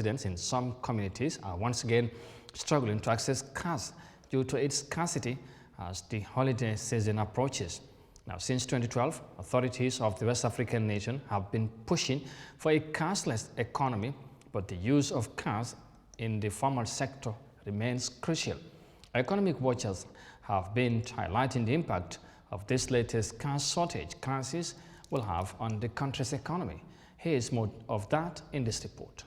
Residents in some communities are once again struggling to access cash due to its scarcity as the holiday season approaches. Now, since 2012, authorities of the West African nation have been pushing for a cashless economy, but the use of cash in the formal sector remains crucial. Economic watchers have been highlighting the impact of this latest cash shortage crisis will have on the country's economy. Here's more of that in this report.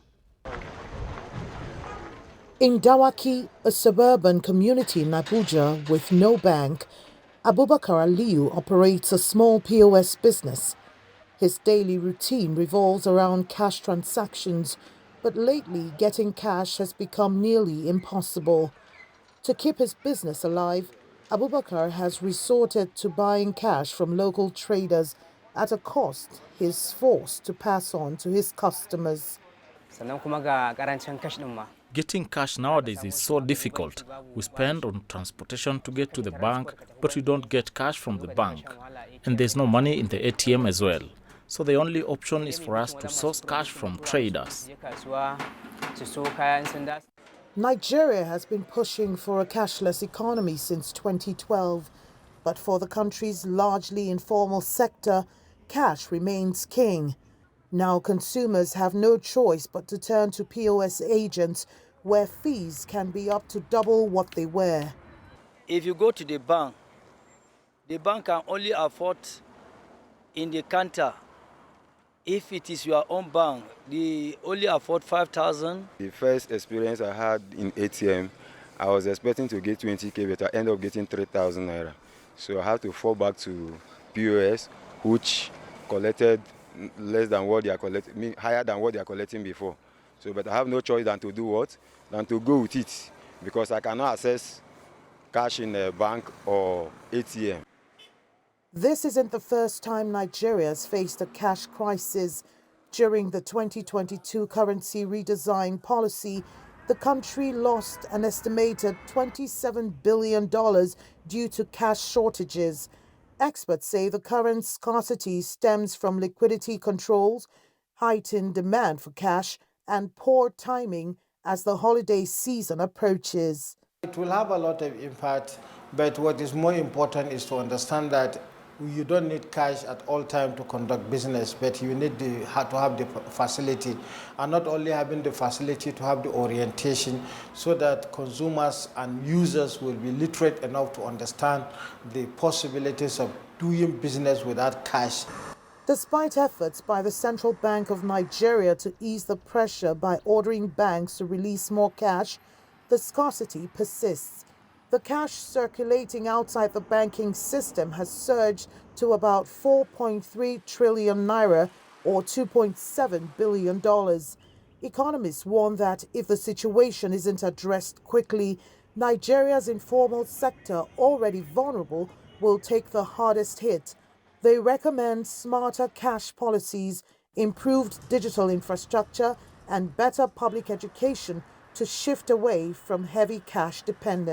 In Dawaki, a suburban community in Abuja with no bank, Abubakar Aliyu operates a small POS business. His daily routine revolves around cash transactions, but lately getting cash has become nearly impossible. To keep his business alive, Abubakar has resorted to buying cash from local traders at a cost he's forced to pass on to his customers. Getting cash nowadays is so difficult. We spend on transportation to get to the bank, but we don't get cash from the bank. And there's no money in the ATM as well. So the only option is for us to source cash from traders. Nigeria has been pushing for a cashless economy since 2012, but for the country's largely informal sector, cash remains king. Now consumers have no choice but to turn to POS agents where fees can be up to double what they were. If you go to the bank can only afford in the counter. If it is your own bank, they only afford 5,000. The first experience I had in ATM, I was expecting to get 20K, but I ended up getting 3,000 naira. So I had to fall back to POS, which collected less than what they are collecting, higher than what they are collecting before. So, but I have no choice than to do what? Than to go with it, because I cannot access cash in a bank or ATM. This isn't the first time Nigeria has faced a cash crisis. During the 2022 currency redesign policy, the country lost an estimated $27 billion due to cash shortages. Experts say the current scarcity stems from liquidity controls, heightened demand for cash, and poor timing as the holiday season approaches. It will have a lot of impact, but what is more important is to understand that you don't need cash at all times to conduct business, but you need to have the facility, and not only having the facility, to have the orientation so that consumers and users will be literate enough to understand the possibilities of doing business without cash. Despite efforts by the Central Bank of Nigeria to ease the pressure by ordering banks to release more cash, the scarcity persists. The cash circulating outside the banking system has surged to about 4.3 trillion naira, or $2.7 billion. Economists warn that if the situation isn't addressed quickly, Nigeria's informal sector, already vulnerable, will take the hardest hit. They recommend smarter cash policies, improved digital infrastructure, and better public education to shift away from heavy cash dependence.